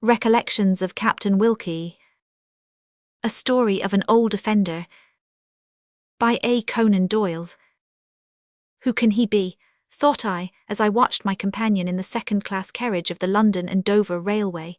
Recollections of Captain Wilkie. A Story of an Old Offender. By A. Conan Doyle. Who can he be? Thought I, as I watched my companion in the second-class carriage of the London and Dover Railway.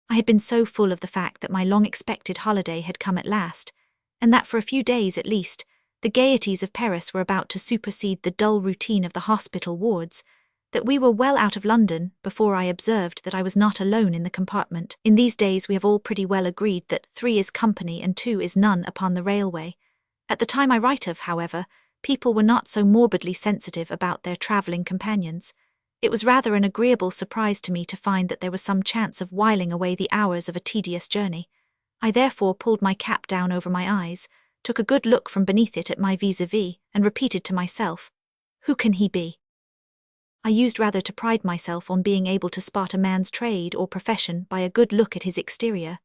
I had been so full of the fact that my long-expected holiday had come at last, and that for a few days at least, the gaieties of Paris were about to supersede the dull routine of the hospital wards, that we were well out of London before I observed that I was not alone in the compartment. In these days we have all pretty well agreed that 3 is company and 2 is none upon the railway. At the time I write of, however, people were not so morbidly sensitive about their travelling companions. It was rather an agreeable surprise to me to find that there was some chance of whiling away the hours of a tedious journey. I therefore pulled my cap down over my eyes, took a good look from beneath it at my vis-a-vis, and repeated to myself, "Who can he be?" I used rather to pride myself on being able to spot a man's trade or profession by a good look at his exterior.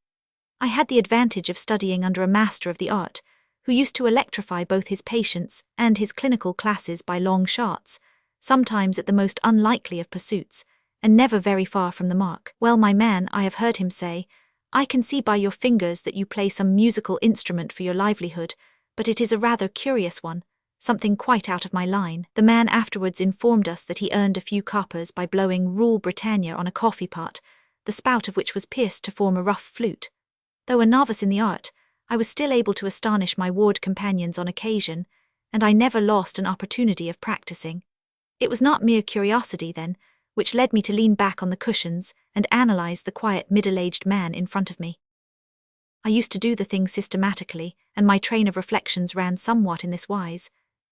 I had the advantage of studying under a master of the art, who used to electrify both his patients and his clinical classes by long shots, sometimes at the most unlikely of pursuits, and never very far from the mark. "Well, my man," I have heard him say, "I can see by your fingers that you play some musical instrument for your livelihood, but it is a rather curious one, something quite out of my line." The man afterwards informed us that he earned a few coppers by blowing Rule Britannia on a coffee pot, the spout of which was pierced to form a rough flute. Though a novice in the art, I was still able to astonish my ward companions on occasion, and I never lost an opportunity of practicing. It was not mere curiosity, then, which led me to lean back on the cushions and analyze the quiet middle-aged man in front of me. I used to do the thing systematically, and my train of reflections ran somewhat in this wise.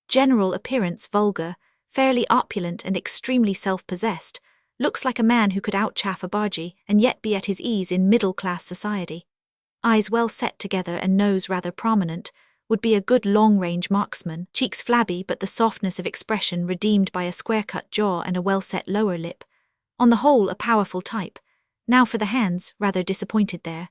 General appearance vulgar, fairly opulent and extremely self-possessed, looks like a man who could outchaff a bargee and yet be at his ease in middle-class society. Eyes well set together and nose rather prominent, would be a good long-range marksman. Cheeks flabby but the softness of expression redeemed by a square-cut jaw and a well-set lower lip. On the whole a powerful type. Now for the hands, rather disappointed there.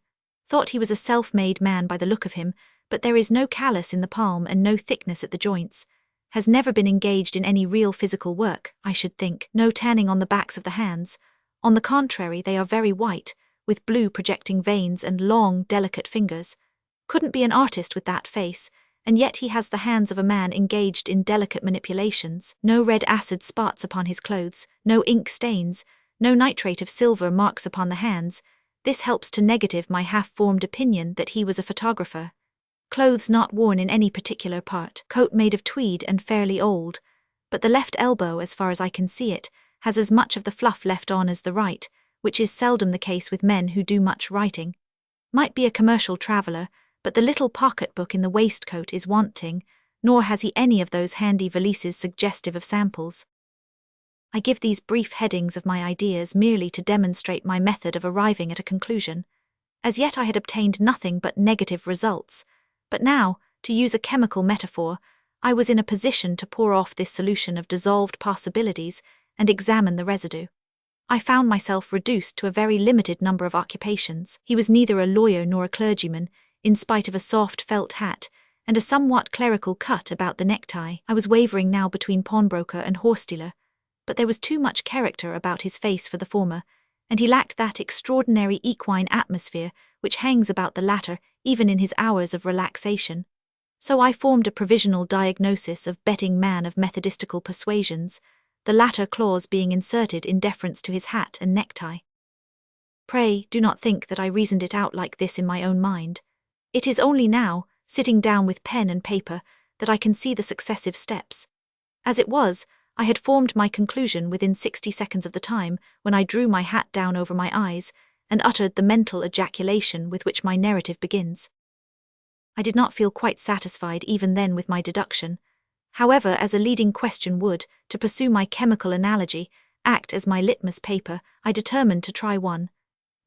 Thought he was a self-made man by the look of him, but there is no callus in the palm and no thickness at the joints. Has never been engaged in any real physical work, I should think. No tanning on the backs of the hands. On the contrary, they are very white, with blue projecting veins and long, delicate fingers. Couldn't be an artist with that face, and yet he has the hands of a man engaged in delicate manipulations. No red acid spots upon his clothes, no ink stains, no nitrate of silver marks upon the hands. This helps to negative my half-formed opinion that he was a photographer. Clothes not worn in any particular part. Coat made of tweed and fairly old, but the left elbow, as far as I can see it, has as much of the fluff left on as the right, which is seldom the case with men who do much writing. Might be a commercial traveller, but the little pocket-book in the waistcoat is wanting, nor has he any of those handy valises suggestive of samples. I give these brief headings of my ideas merely to demonstrate my method of arriving at a conclusion. As yet I had obtained nothing but negative results, but now, to use a chemical metaphor, I was in a position to pour off this solution of dissolved possibilities and examine the residue. I found myself reduced to a very limited number of occupations. He was neither a lawyer nor a clergyman, in spite of a soft felt hat and a somewhat clerical cut about the necktie. I was wavering now between pawnbroker and horse-dealer, but there was too much character about his face for the former, and he lacked that extraordinary equine atmosphere which hangs about the latter even in his hours of relaxation. So I formed a provisional diagnosis of betting man of methodistical persuasions, the latter clause being inserted in deference to his hat and necktie. Pray, do not think that I reasoned it out like this in my own mind. It is only now, sitting down with pen and paper, that I can see the successive steps. As it was, I had formed my conclusion within 60 seconds of the time when I drew my hat down over my eyes and uttered the mental ejaculation with which my narrative begins. I did not feel quite satisfied even then with my deduction. However, as a leading question would, to pursue my chemical analogy, act as my litmus paper, I determined to try one.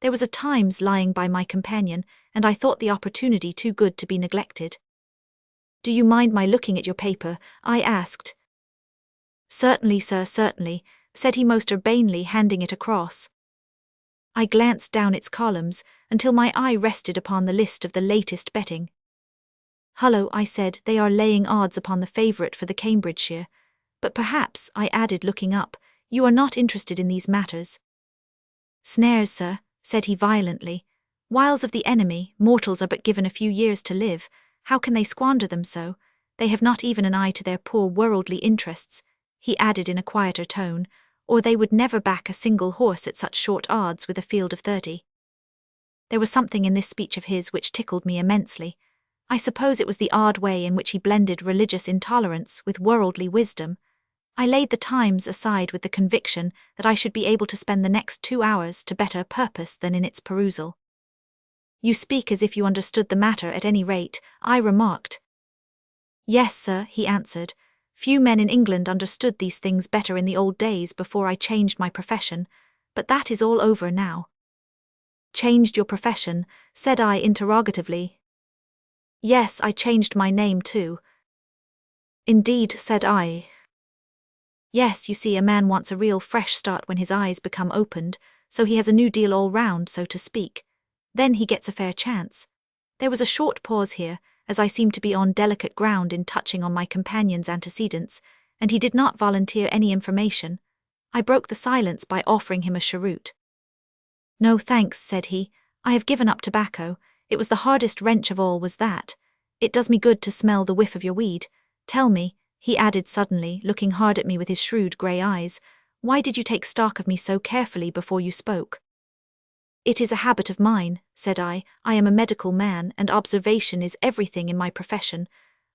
There was a Times lying by my companion, and I thought the opportunity too good to be neglected. "Do you mind my looking at your paper?" I asked. "Certainly, sir, certainly," said he most urbanely, handing it across. I glanced down its columns until my eye rested upon the list of the latest betting. "Hullo," I said, "they are laying odds upon the favourite for the Cambridgeshire. But perhaps," I added, looking up, "you are not interested in these matters." "Snares, sir," said he violently. Wiles of the enemy, mortals are but given a few years to live. How can they squander them so? They have not even an eye to their poor worldly interests, he added in a quieter tone, or they would never back a single horse at such short odds with a field of 30. There was something in this speech of his which tickled me immensely. I suppose it was the odd way in which he blended religious intolerance with worldly wisdom. I laid the Times aside with the conviction that I should be able to spend the next 2 hours to better purpose than in its perusal. You speak as if you understood the matter at any rate, I remarked. Yes, sir, he answered. Few men in England understood these things better in the old days before I changed my profession, but that is all over now. Changed your profession? Said I interrogatively. Yes, I changed my name too. Indeed, said I. Yes, you see, a man wants a real fresh start when his eyes become opened, so he has a new deal all round, so to speak. Then he gets a fair chance. There was a short pause here, as I seemed to be on delicate ground in touching on my companion's antecedents, and he did not volunteer any information. I broke the silence by offering him a cheroot. No thanks, said he. I have given up tobacco. It was the hardest wrench of all, was that. It does me good to smell the whiff of your weed. Tell me, he added suddenly, looking hard at me with his shrewd grey eyes, why did you take stock of me so carefully before you spoke? It is a habit of mine, said I. I am a medical man, and observation is everything in my profession.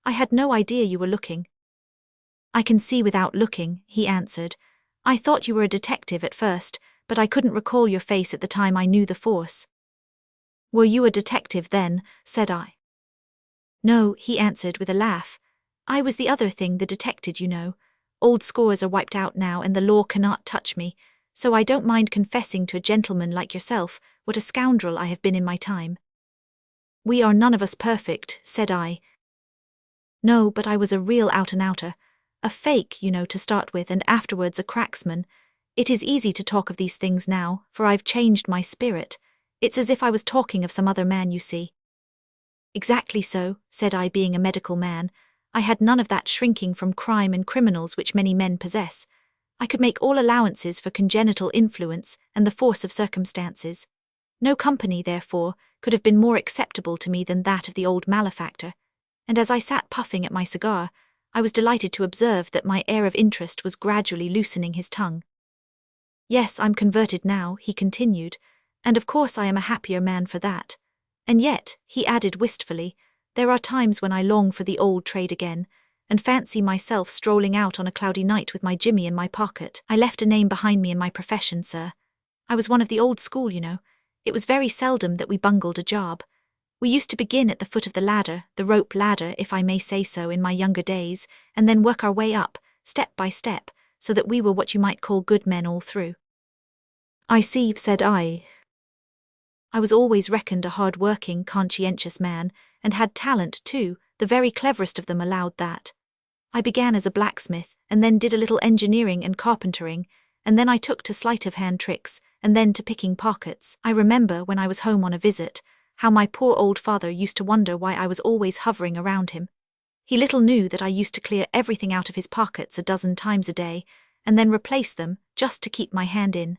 I had no idea you were looking. I can see without looking, he answered. I thought you were a detective at first, but I couldn't recall your face at the time I knew the force. Were you a detective then? Said I. No, he answered with a laugh. I was the other thing that detected, you know. Old scores are wiped out now and the law cannot touch me, so I don't mind confessing to a gentleman like yourself what a scoundrel I have been in my time. We are none of us perfect, said I. No, but I was a real out-and-outer. A fake, you know, to start with, and afterwards a cracksman. It is easy to talk of these things now, for I've changed my spirit. It's as if I was talking of some other man, you see. Exactly so, said I, being a medical man. I had none of that shrinking from crime and criminals which many men possess. I could make all allowances for congenital influence and the force of circumstances. No company, therefore, could have been more acceptable to me than that of the old malefactor, and as I sat puffing at my cigar, I was delighted to observe that my air of interest was gradually loosening his tongue. Yes, I'm converted now, he continued, and of course I am a happier man for that. And yet, he added wistfully, there are times when I long for the old trade again, and fancy myself strolling out on a cloudy night with my Jimmy in my pocket. I left a name behind me in my profession, sir. I was one of the old school, you know. It was very seldom that we bungled a job. We used to begin at the foot of the ladder, the rope ladder, if I may say so, in my younger days, and then work our way up, step by step, so that we were what you might call good men all through. I see, said I. I was always reckoned a hard-working, conscientious man, and had talent too, the very cleverest of them allowed that. I began as a blacksmith, and then did a little engineering and carpentering, and then I took to sleight-of-hand tricks, and then to picking pockets. I remember, when I was home on a visit, how my poor old father used to wonder why I was always hovering around him. He little knew that I used to clear everything out of his pockets a dozen times a day, and then replace them, just to keep my hand in.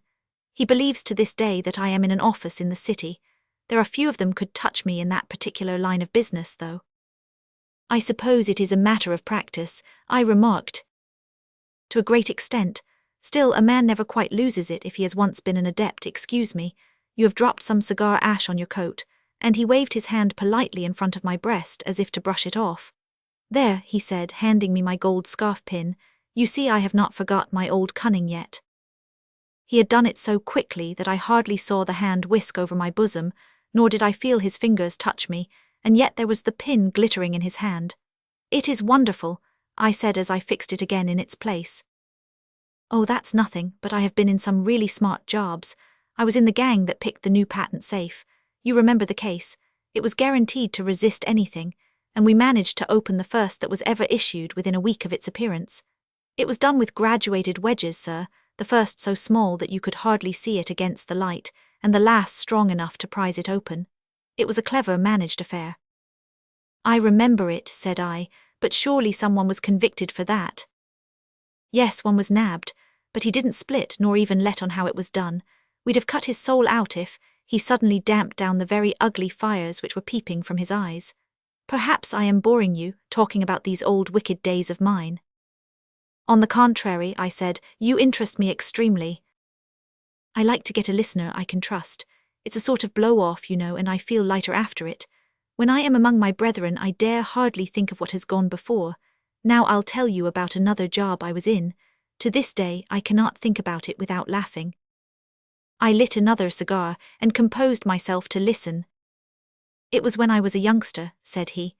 He believes to this day that I am in an office in the city. There are few of them could touch me in that particular line of business, though. I suppose it is a matter of practice, I remarked. To a great extent. Still, a man never quite loses it if he has once been an adept. Excuse me, you have dropped some cigar ash on your coat, and he waved his hand politely in front of my breast as if to brush it off. There, he said, handing me my gold scarf pin, you see I have not forgot my old cunning yet. He had done it so quickly that I hardly saw the hand whisk over my bosom, nor did I feel his fingers touch me, and yet there was the pin glittering in his hand. It is wonderful, I said as I fixed it again in its place. Oh, that's nothing, but I have been in some really smart jobs. I was in the gang that picked the new patent safe. You remember the case. It was guaranteed to resist anything, and we managed to open the first that was ever issued within a week of its appearance. It was done with graduated wedges, sir, the first so small that you could hardly see it against the light, and the last strong enough to prise it open. It was a clever managed affair. I remember it, said I, but surely someone was convicted for that. Yes, one was nabbed, but he didn't split nor even let on how it was done. We'd have cut his soul out if, he suddenly damped down the very ugly fires which were peeping from his eyes. Perhaps I am boring you, talking about these old wicked days of mine. On the contrary, I said, you interest me extremely. I like to get a listener I can trust. It's a sort of blow-off, you know, and I feel lighter after it. When I am among my brethren, I dare hardly think of what has gone before. Now I'll tell you about another job I was in. To this day, I cannot think about it without laughing. I lit another cigar and composed myself to listen. It was when I was a youngster, said he.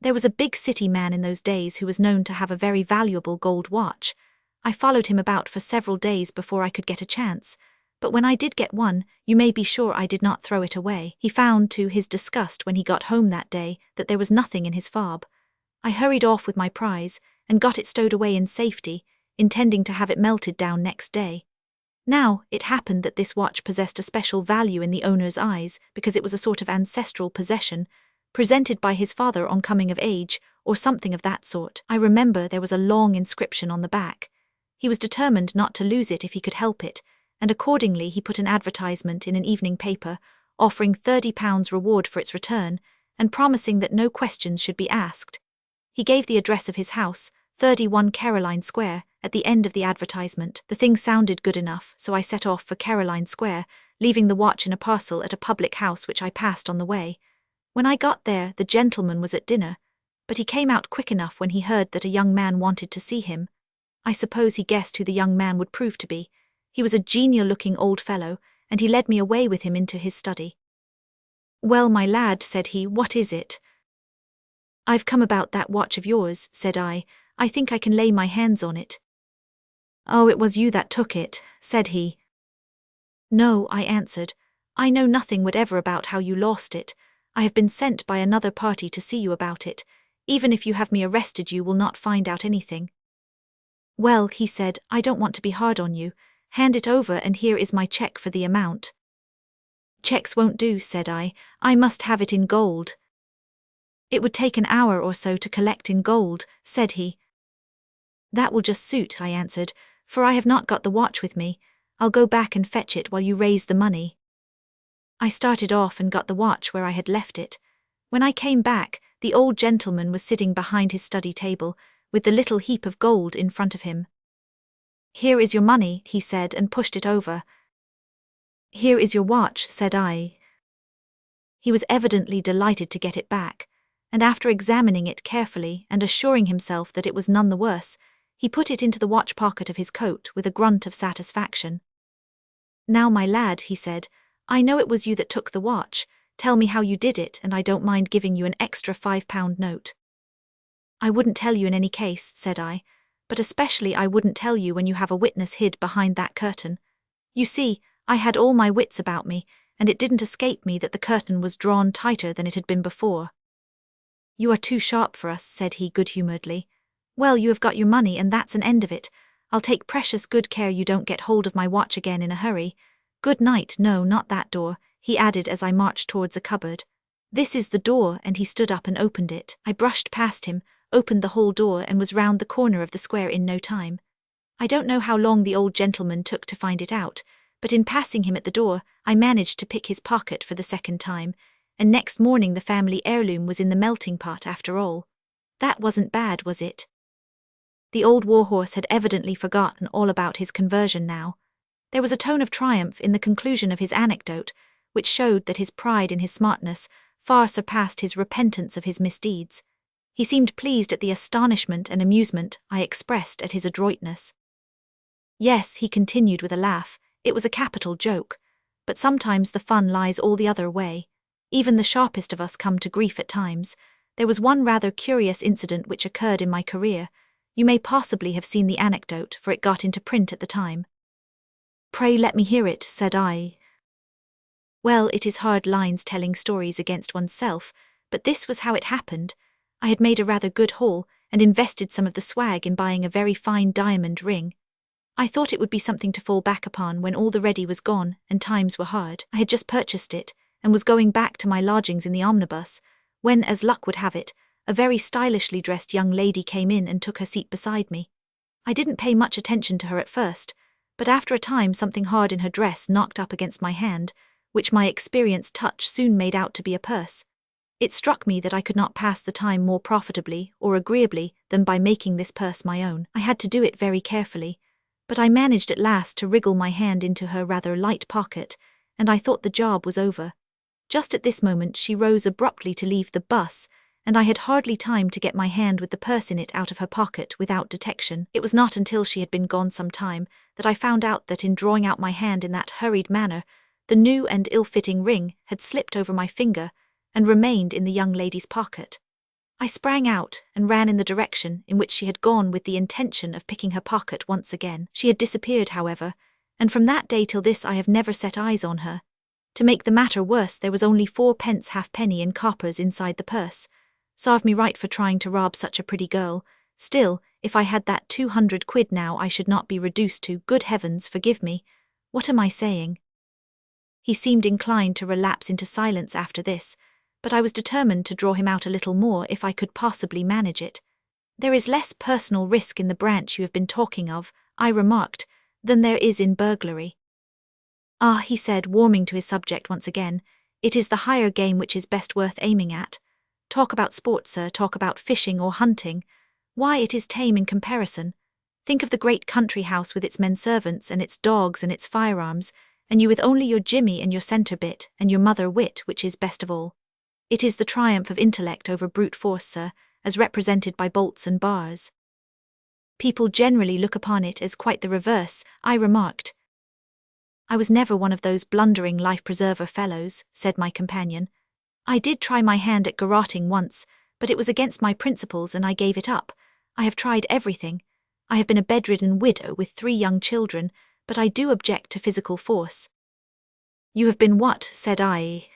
There was a big city man in those days who was known to have a very valuable gold watch. I followed him about for several days before I could get a chance. But when I did get one, you may be sure I did not throw it away. He found, to his disgust when he got home that day, that there was nothing in his fob. I hurried off with my prize, and got it stowed away in safety, intending to have it melted down next day. Now, it happened that this watch possessed a special value in the owner's eyes, because it was a sort of ancestral possession, presented by his father on coming of age, or something of that sort. I remember there was a long inscription on the back. He was determined not to lose it if he could help it, and accordingly he put an advertisement in an evening paper, offering £30 reward for its return, and promising that no questions should be asked. He gave the address of his house, 31 Caroline Square, at the end of the advertisement. The thing sounded good enough, so I set off for Caroline Square, leaving the watch in a parcel at a public house which I passed on the way. When I got there, the gentleman was at dinner, but he came out quick enough when he heard that a young man wanted to see him. I suppose he guessed who the young man would prove to be. He was a genial-looking old fellow, and he led me away with him into his study. "Well, my lad," said he, "what is it?" "I've come about that watch of yours," said I. "I think I can lay my hands on it." "Oh, it was you that took it," said he. "No," I answered. "I know nothing whatever about how you lost it. I have been sent by another party to see you about it. Even if you have me arrested, you will not find out anything." "Well," he said, "I don't want to be hard on you. Hand it over, and here is my check for the amount." "Checks won't do," said I. "I must have it in gold." "It would take an hour or so to collect in gold," said he. "That will just suit," I answered, "for I have not got the watch with me. I'll go back and fetch it while you raise the money." I started off and got the watch where I had left it. When I came back, the old gentleman was sitting behind his study table, with the little heap of gold in front of him. "Here is your money," he said, and pushed it over. "Here is your watch," said I. He was evidently delighted to get it back, and after examining it carefully and assuring himself that it was none the worse, he put it into the watch pocket of his coat with a grunt of satisfaction. "Now, my lad," he said, "I know it was you that took the watch. Tell me how you did it, and I don't mind giving you an extra £5 note." "I wouldn't tell you in any case," said I, "but especially I wouldn't tell you when you have a witness hid behind that curtain. You see, I had all my wits about me, and it didn't escape me that the curtain was drawn tighter than it had been before." "You are too sharp for us," said he good-humouredly. "Well, you have got your money, and that's an end of it. I'll take precious good care you don't get hold of my watch again in a hurry. Good night. No, not that door," he added as I marched towards a cupboard. "This is the door," and he stood up and opened it. I brushed past him, opened the whole door, and was round the corner of the square in no time. I don't know how long the old gentleman took to find it out, but in passing him at the door, I managed to pick his pocket for the second time, and next morning the family heirloom was in the melting pot after all. That wasn't bad, was it? The old warhorse had evidently forgotten all about his conversion now. There was a tone of triumph in the conclusion of his anecdote, which showed that his pride in his smartness far surpassed his repentance of his misdeeds. He seemed pleased at the astonishment and amusement I expressed at his adroitness. "Yes," he continued with a laugh, "it was a capital joke. But sometimes the fun lies all the other way. Even the sharpest of us come to grief at times. There was one rather curious incident which occurred in my career. You may possibly have seen the anecdote, for it got into print at the time." "Pray let me hear it," said I. "Well, it is hard lines telling stories against oneself, but this was how it happened. I had made a rather good haul, and invested some of the swag in buying a very fine diamond ring. I thought it would be something to fall back upon when all the ready was gone and times were hard. I had just purchased it, and was going back to my lodgings in the omnibus, when, as luck would have it, a very stylishly dressed young lady came in and took her seat beside me. I didn't pay much attention to her at first, but after a time something hard in her dress knocked up against my hand, which my experienced touch soon made out to be a purse. It struck me that I could not pass the time more profitably or agreeably than by making this purse my own. I had to do it very carefully, but I managed at last to wriggle my hand into her rather light pocket, and I thought the job was over. Just at this moment she rose abruptly to leave the bus, and I had hardly time to get my hand with the purse in it out of her pocket without detection. It was not until she had been gone some time that I found out that in drawing out my hand in that hurried manner, the new and ill-fitting ring had slipped over my finger and remained in the young lady's pocket. I sprang out and ran in the direction in which she had gone with the intention of picking her pocket once again. She had disappeared, however, and from that day till this I have never set eyes on her. To make the matter worse, there was only 4p halfpenny in coppers inside the purse. Sarve me right for trying to rob such a pretty girl. Still, if I had that 200 quid now, I should not be reduced to, good heavens, forgive me. What am I saying? He seemed inclined to relapse into silence after this, but I was determined to draw him out a little more if I could possibly manage it. There is less personal risk in the branch you have been talking of, I remarked, than there is in burglary. Ah, he said, warming to his subject once again, it is the higher game which is best worth aiming at. Talk about sport, sir, talk about fishing or hunting. Why, it is tame in comparison. Think of the great country house with its men servants and its dogs and its firearms, and you with only your Jimmy and your centre bit and your mother wit, which is best of all. It is the triumph of intellect over brute force, sir, as represented by bolts and bars. People generally look upon it as quite the reverse, I remarked. I was never one of those blundering life-preserver fellows, said my companion. I did try my hand at garroting once, but it was against my principles and I gave it up. I have tried everything. I have been a bedridden widow with 3 young children, but I do object to physical force. You have been what? Said I.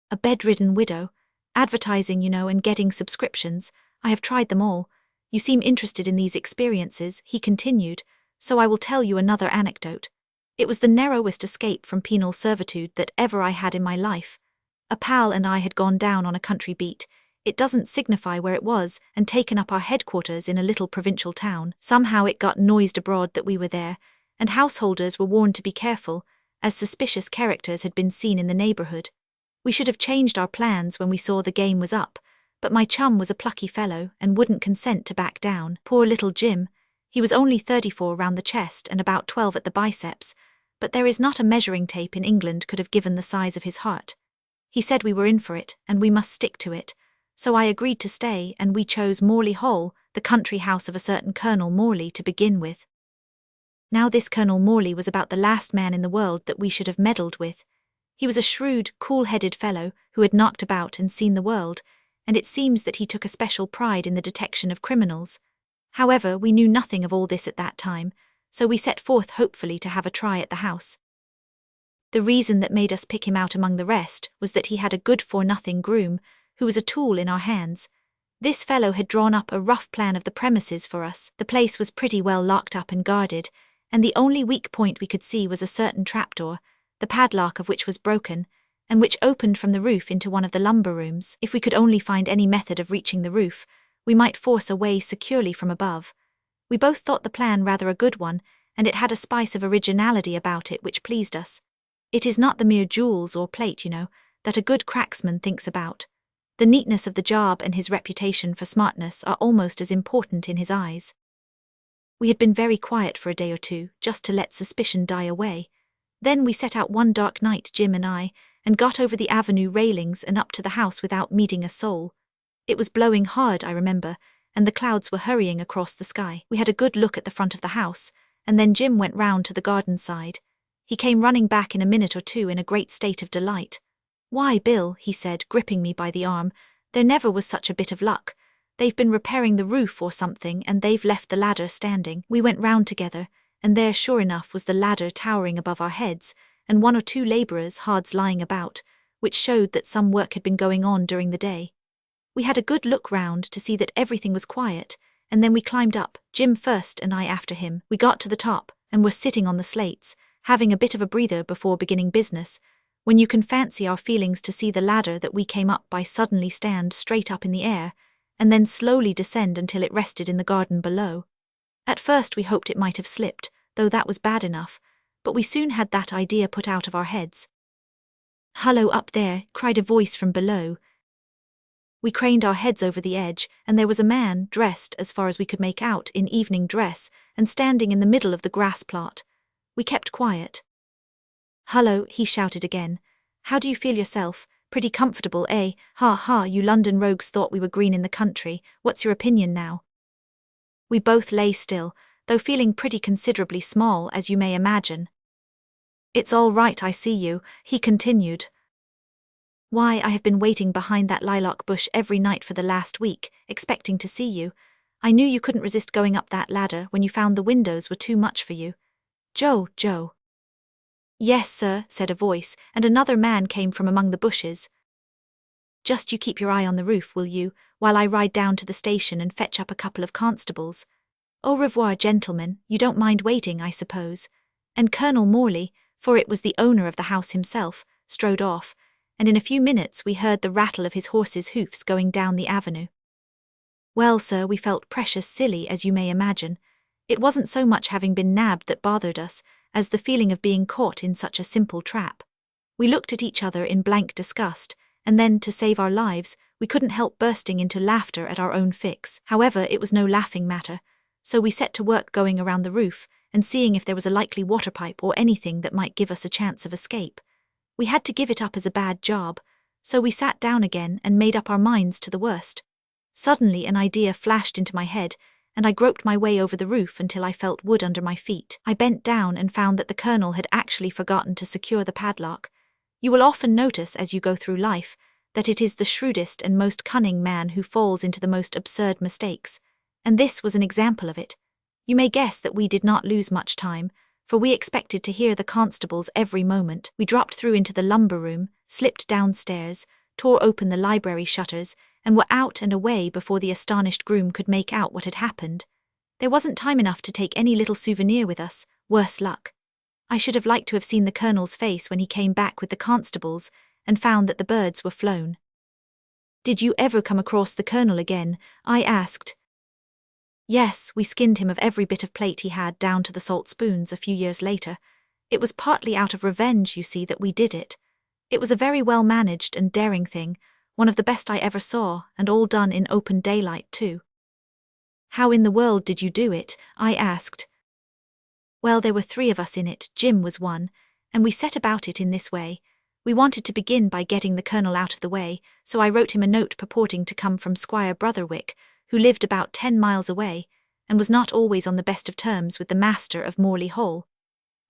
A bedridden widow. Advertising, you know, and getting subscriptions. I have tried them all. You seem interested in these experiences, he continued, so I will tell you another anecdote. It was the narrowest escape from penal servitude that ever I had in my life. A pal and I had gone down on a country beat, it doesn't signify where it was, and taken up our headquarters in a little provincial town. Somehow it got noised abroad that we were there, and householders were warned to be careful, as suspicious characters had been seen in the neighbourhood. We should have changed our plans when we saw the game was up, but my chum was a plucky fellow and wouldn't consent to back down. Poor little Jim. He was only 34 round the chest and about 12 at the biceps, but there is not a measuring tape in England could have given the size of his heart. He said we were in for it, and we must stick to it, so I agreed to stay, and we chose Morley Hall, the country house of a certain Colonel Morley, to begin with. Now this Colonel Morley was about the last man in the world that we should have meddled with. He was a shrewd, cool-headed fellow who had knocked about and seen the world, and it seems that he took a special pride in the detection of criminals. However, we knew nothing of all this at that time, so we set forth hopefully to have a try at the house. The reason that made us pick him out among the rest was that he had a good-for-nothing groom, who was a tool in our hands. This fellow had drawn up a rough plan of the premises for us. The place was pretty well locked up and guarded, and the only weak point we could see was a certain trapdoor, the padlock of which was broken, and which opened from the roof into one of the lumber rooms. If we could only find any method of reaching the roof, we might force a way securely from above. We both thought the plan rather a good one, and it had a spice of originality about it which pleased us. It is not the mere jewels or plate, you know, that a good cracksman thinks about. The neatness of the job and his reputation for smartness are almost as important in his eyes. We had been very quiet for a day or two, just to let suspicion die away. Then we set out one dark night, Jim and I, and got over the avenue railings and up to the house without meeting a soul. It was blowing hard, I remember, and the clouds were hurrying across the sky. We had a good look at the front of the house, and then Jim went round to the garden side. He came running back in a minute or two in a great state of delight. "Why, Bill," he said, gripping me by the arm, "there never was such a bit of luck. They've been repairing the roof or something, and they've left the ladder standing." We went round together, and there sure enough was the ladder towering above our heads, and 1 or 2 labourers' hards lying about, which showed that some work had been going on during the day. We had a good look round to see that everything was quiet, and then we climbed up, Jim first and I after him. We got to the top, and were sitting on the slates, having a bit of a breather before beginning business, when you can fancy our feelings to see the ladder that we came up by suddenly stand straight up in the air, and then slowly descend until it rested in the garden below. At first we hoped it might have slipped, though that was bad enough, but we soon had that idea put out of our heads. "Hullo up there," cried a voice from below. We craned our heads over the edge, and there was a man, dressed, as far as we could make out, in evening dress, and standing in the middle of the grass plot. We kept quiet. "Hullo," he shouted again. "How do you feel yourself? Pretty comfortable, eh? Ha ha, you London rogues thought we were green in the country. What's your opinion now?" We both lay still, though feeling pretty considerably small, as you may imagine. "It's all right, I see you," he continued. "Why, I have been waiting behind that lilac bush every night for the last week, expecting to see you. I knew you couldn't resist going up that ladder when you found the windows were too much for you. Joe." "Yes, sir," said a voice, and another man came from among the bushes. "Just you keep your eye on the roof, will you, while I ride down to the station and fetch up a couple of constables. Au revoir, gentlemen, you don't mind waiting, I suppose." And Colonel Morley, for it was the owner of the house himself, strode off, and in a few minutes we heard the rattle of his horse's hoofs going down the avenue. Well, sir, we felt precious silly, as you may imagine. It wasn't so much having been nabbed that bothered us, as the feeling of being caught in such a simple trap. We looked at each other in blank disgust, and then, to save our lives, we couldn't help bursting into laughter at our own fix. However, it was no laughing matter, so we set to work going around the roof and seeing if there was a likely water pipe or anything that might give us a chance of escape. We had to give it up as a bad job, so we sat down again and made up our minds to the worst. Suddenly an idea flashed into my head, and I groped my way over the roof until I felt wood under my feet. I bent down and found that the Colonel had actually forgotten to secure the padlock. You will often notice as you go through life that it is the shrewdest and most cunning man who falls into the most absurd mistakes, and this was an example of it. You may guess that we did not lose much time, for we expected to hear the constables every moment. We dropped through into the lumber room, slipped downstairs, tore open the library shutters, and were out and away before the astonished groom could make out what had happened. There wasn't time enough to take any little souvenir with us, worse luck. I should have liked to have seen the Colonel's face when he came back with the constables and found that the birds were flown. "Did you ever come across the Colonel again?" I asked. "Yes, we skinned him of every bit of plate he had down to the salt spoons a few years later. It was partly out of revenge, you see, that we did it. It was a very well managed and daring thing, one of the best I ever saw, and all done in open daylight too." "How in the world did you do it?" I asked. "Well, there were 3 of us in it, Jim was one, and we set about it in this way. We wanted to begin by getting the Colonel out of the way, so I wrote him a note purporting to come from Squire Brotherwick, who lived about 10 miles away, and was not always on the best of terms with the master of Morley Hall.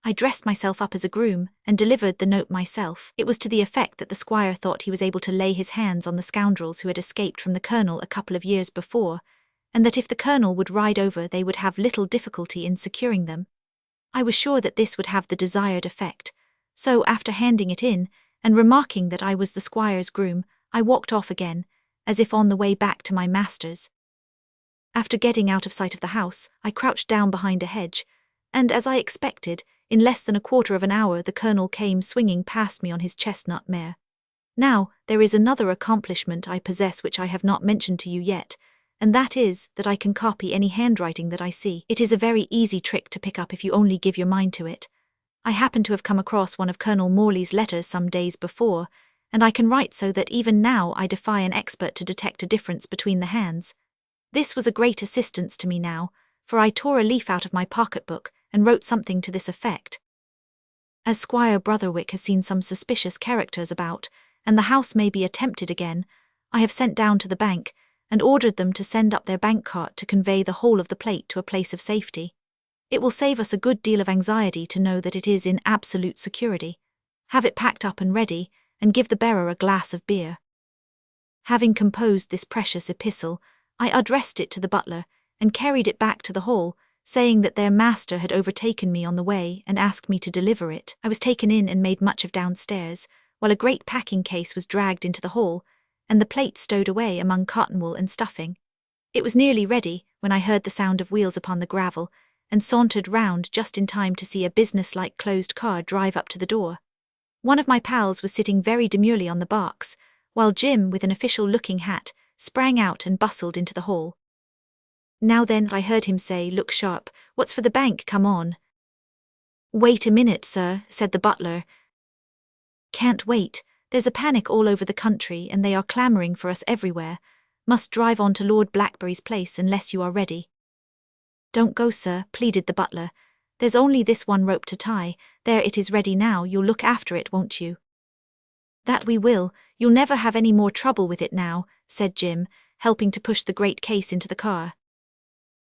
I dressed myself up as a groom, and delivered the note myself. It was to the effect that the squire thought he was able to lay his hands on the scoundrels who had escaped from the Colonel a couple of years before, and that if the Colonel would ride over they would have little difficulty in securing them. I was sure that this would have the desired effect, so after handing it in, and remarking that I was the squire's groom, I walked off again, as if on the way back to my master's. After getting out of sight of the house, I crouched down behind a hedge, and as I expected, in less than a quarter of an hour the Colonel came swinging past me on his chestnut mare. Now, there is another accomplishment I possess which I have not mentioned to you yet, and that is that I can copy any handwriting that I see. It is a very easy trick to pick up if you only give your mind to it. I happen to have come across one of Colonel Morley's letters some days before, and I can write so that even now I defy an expert to detect a difference between the hands. This was a great assistance to me now, for I tore a leaf out of my pocketbook and wrote something to this effect. "As Squire Brotherwick has seen some suspicious characters about, and the house may be attempted again, I have sent down to the bank and ordered them to send up their bank cart to convey the whole of the plate to a place of safety. It will save us a good deal of anxiety to know that it is in absolute security. Have it packed up and ready, and give the bearer a glass of beer." Having composed this precious epistle, I addressed it to the butler and carried it back to the hall, saying that their master had overtaken me on the way and asked me to deliver it. I was taken in and made much of downstairs, while a great packing case was dragged into the hall, and the plate stowed away among cotton wool and stuffing. It was nearly ready when I heard the sound of wheels upon the gravel, and sauntered round just in time to see a business-like closed car drive up to the door. One of my pals was sitting very demurely on the box, while Jim, with an official-looking hat, sprang out and bustled into the hall. "Now then," I heard him say, "look sharp. What's for the bank? Come on." "Wait a minute, sir," said the butler. "Can't wait. There's a panic all over the country and they are clamouring for us everywhere. Must drive on to Lord Blackberry's place unless you are ready." "Don't go, sir," pleaded the butler. "There's only this one rope to tie. There, it is ready now. You'll look after it, won't you?" "That we will. You'll never have any more trouble with it now," said Jim, helping to push the great case into the car.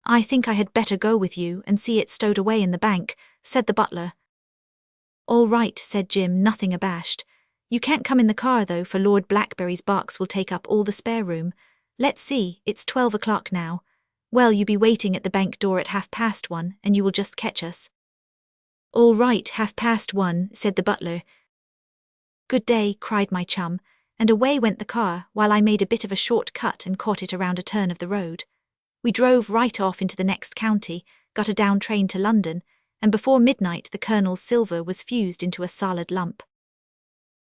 "I think I had better go with you and see it stowed away in the bank," said the butler. "All right," said Jim, nothing abashed. "You can't come in the car though, for Lord Blackberry's box will take up all the spare room. Let's see, it's 12 o'clock now. Well, you be waiting at the bank door at 1:30, and you will just catch us." "All right, 1:30, said the butler. "Good day," cried my chum, and away went the car, while I made a bit of a short cut and caught it around a turn of the road. We drove right off into the next county, got a down train to London, and before midnight the Colonel's silver was fused into a solid lump.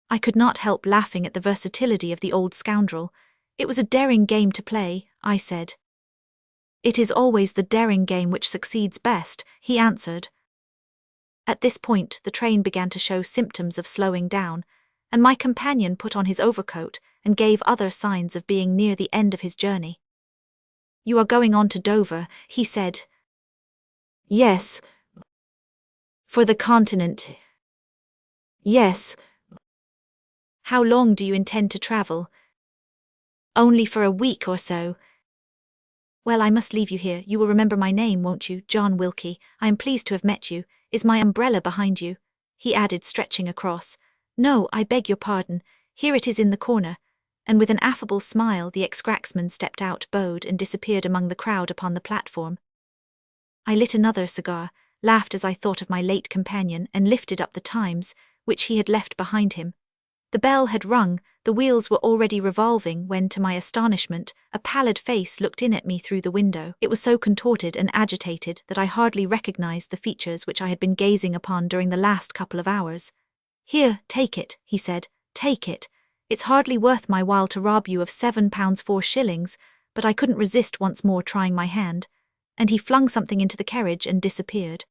I could not help laughing at the versatility of the old scoundrel. "It was a daring game to play," I said. "It is always the daring game which succeeds best," he answered. At this point the train began to show symptoms of slowing down, and my companion put on his overcoat and gave other signs of being near the end of his journey. "You are going on to Dover," he said. "Yes." "For the continent?" "Yes." "How long do you intend to travel?" "Only for a week or so." "Well, I must leave you here. You will remember my name, won't you? John Wilkie. I am pleased to have met you. Is my umbrella behind you?" he added, stretching across. "No, I beg your pardon. Here it is in the corner." And with an affable smile the ex-cracksman stepped out, bowed, and disappeared among the crowd upon the platform. I lit another cigar, laughed as I thought of my late companion, and lifted up the Times, which he had left behind him. The bell had rung, the wheels were already revolving when, to my astonishment, a pallid face looked in at me through the window. It was so contorted and agitated that I hardly recognized the features which I had been gazing upon during the last couple of hours. "Here, take it," he said, "take it. It's hardly worth my while to rob you of £7 4 shillings, but I couldn't resist once more trying my hand," and he flung something into the carriage and disappeared.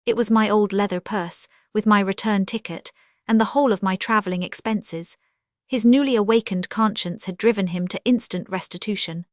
It was my old leather purse, with my return ticket, and the whole of my travelling expenses. His newly awakened conscience had driven him to instant restitution.